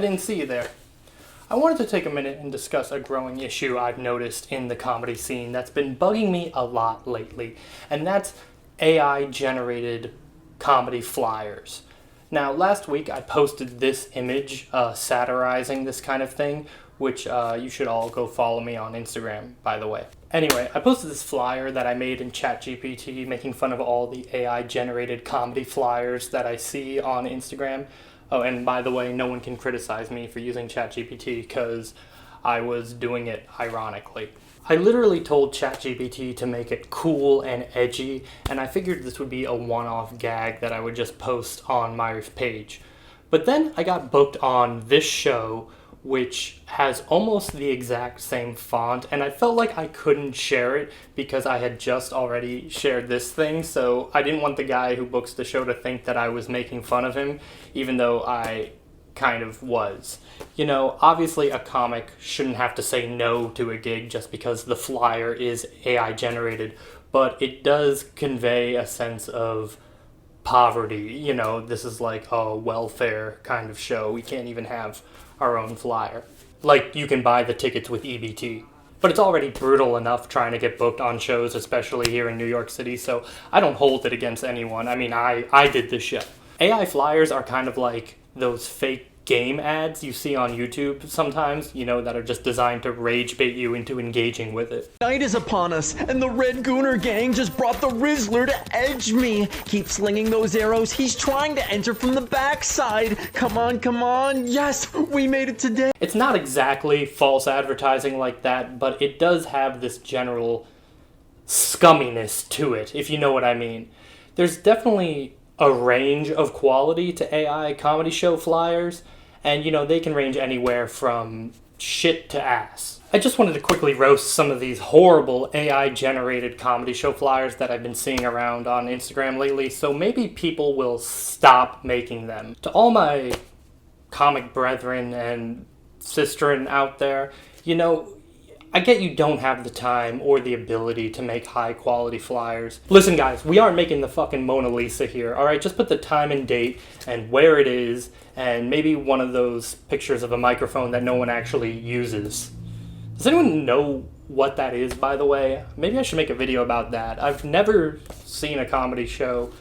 didn't see you there. I wanted to take a minute and discuss a growing issue I've noticed in the comedy scene that's been bugging me a lot lately, and that's AI-generated comedy flyers. Now, last week I posted this image satirizing this kind of thing, which you should all go follow me on Instagram, by the way. Anyway, I posted this flyer that I made in ChatGPT making fun of all the AI-generated comedy flyers that I see on Instagram. Oh, and by the way, no one can criticize me for using ChatGPT because I was doing it ironically. I literally told ChatGPT to make it cool and edgy, and I figured this would be a one-off gag that I would just post on my page. But then I got booked on this show, which has almost the exact same font, and I felt like I couldn't share it because I had just already shared this thing, so I didn't want the guy who books the show to think that I was making fun of him, even though I kind of was. You know, obviously a comic shouldn't have to say no to a gig just because the flyer is AI generated, but it does convey a sense of poverty. You know, this is like a welfare kind of show. We can't even have our own flyer. Like, you can buy the tickets with EBT. But it's already brutal enough trying to get booked on shows, especially here in New York City, so I don't hold it against anyone. I mean, I did this show. AI flyers are kind of like those fake game ads you see on YouTube sometimes, you know, that are just designed to rage bait you into engaging with it. Night is upon us, and the Red Gooner gang just brought the Rizzler to edge me. Keep slinging those arrows. He's trying to enter from the backside. Come on, come on. Yes, we made it today. It's not exactly false advertising like that, but it does have this general scumminess to it, if you know what I mean. There's definitely a range of quality to AI comedy show flyers, and you know, they can range anywhere from shit to ass. I just wanted to quickly roast some of these horrible AI generated comedy show flyers that I've been seeing around on Instagram lately, so maybe people will stop making them. To all my comic brethren and sisterin out there, you know, I get you don't have the time or the ability to make high quality flyers. Listen guys, we aren't making the fucking Mona Lisa here, alright? Just put the time and date and where it is and maybe one of those pictures of a microphone that no one actually uses. Does anyone know what that is, by the way? Maybe I should make a video about that. I've never seen a comedy show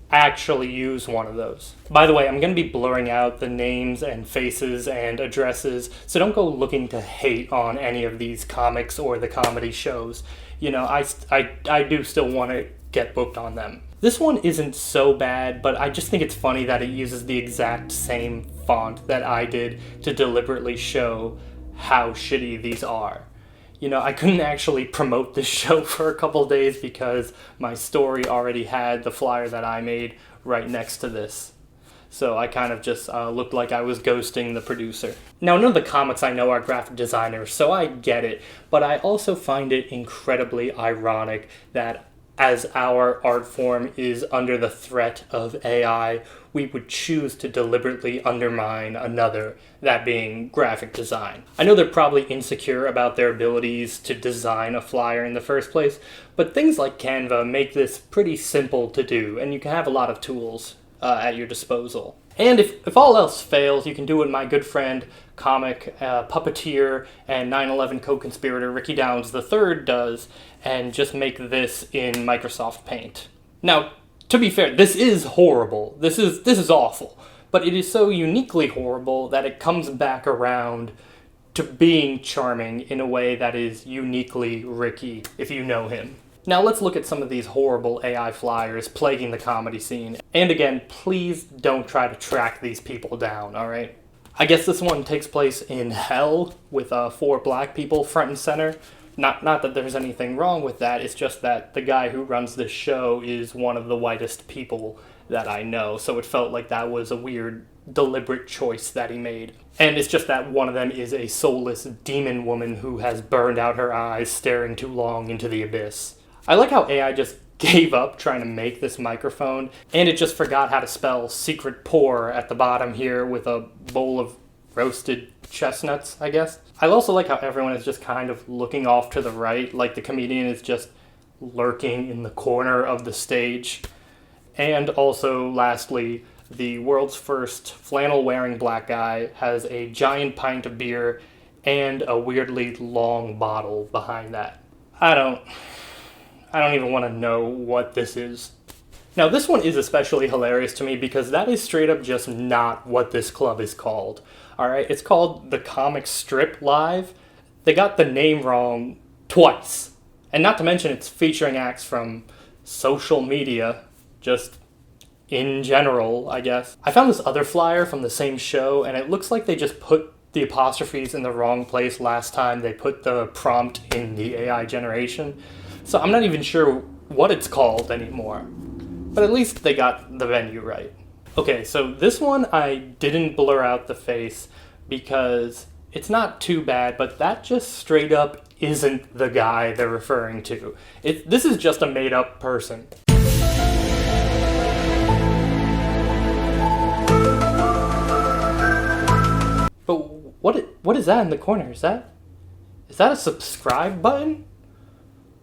actually use one of those. By the way, I'm going to be blurring out the names and faces and addresses, so don't go looking to hate on any of these comics or the comedy shows. You know, I do still want to get booked on them. This one isn't so bad, but I just think it's funny that it uses the exact same font that I did to deliberately show how shitty these are. You know, I couldn't actually promote this show for a couple days because my story already had the flyer that I made right next to this. So I kind of just looked like I was ghosting the producer. Now, none of the comics I know are graphic designers, so I get it, but I also find it incredibly ironic that as our art form is under the threat of AI, we would choose to deliberately undermine another, that being graphic design. I know they're probably insecure about their abilities to design a flyer in the first place, but things like Canva make this pretty simple to do, and you can have a lot of tools at your disposal. And if all else fails, you can do what my good friend, comic, puppeteer, and 9/11 co-conspirator Ricky Downs III does, and just make this in Microsoft Paint. Now, to be fair, this is horrible. This is awful. But it is so uniquely horrible that it comes back around to being charming in a way that is uniquely Ricky, if you know him. Now let's look at some of these horrible AI flyers plaguing the comedy scene. And again, please don't try to track these people down, alright? I guess this one takes place in hell with 4 black people front and center. Not that there's anything wrong with that, it's just that the guy who runs this show is one of the whitest people that I know, so it felt like that was a weird, deliberate choice that he made. And it's just that one of them is a soulless demon woman who has burned out her eyes staring too long into the abyss. I like how AI just gave up trying to make this microphone, and it just forgot how to spell secret pour at the bottom here with a bowl of roasted chestnuts, I guess. I also like how everyone is just kind of looking off to the right, like the comedian is just lurking in the corner of the stage. And also, lastly, the world's first flannel-wearing black guy has a giant pint of beer and a weirdly long bottle behind that. I don't even want to know what this is. Now, this one is especially hilarious to me because that is straight up just not what this club is called. Alright, it's called the Comic Strip Live. They got the name wrong twice. And not to mention it's featuring acts from social media, just in general, I guess. I found this other flyer from the same show, and it looks like they just put the apostrophes in the wrong place last time they put the prompt in the AI generation. So I'm not even sure what it's called anymore. But at least they got the venue right. Okay, so this one I didn't blur out the face because it's not too bad, but that just straight up isn't the guy they're referring to. This is just a made-up person. But what is that in the corner? Is that a subscribe button?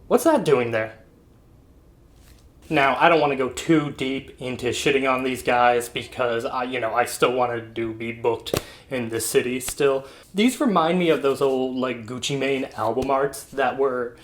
What's that doing there? Now, I don't want to go too deep into shitting on these guys because I still want to be booked in the city still. These remind me of those old Gucci Mane album arts that were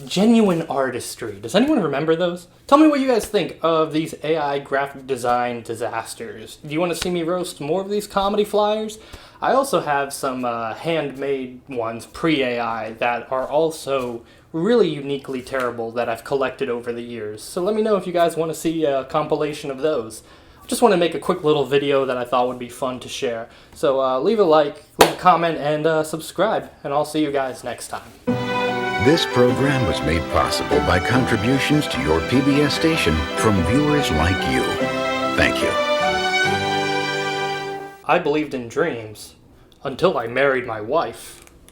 genuine artistry. Does anyone remember those? Tell me what you guys think of these AI graphic design disasters. Do you want to see me roast more of these comedy flyers? I also have some handmade ones pre-AI that are also really uniquely terrible that I've collected over the years. So let me know if you guys want to see a compilation of those. I just want to make a quick little video that I thought would be fun to share. So leave a like, leave a comment, and subscribe, and I'll see you guys next time. This program was made possible by contributions to your PBS station from viewers like you. Thank you. I believed in dreams until I married my wife.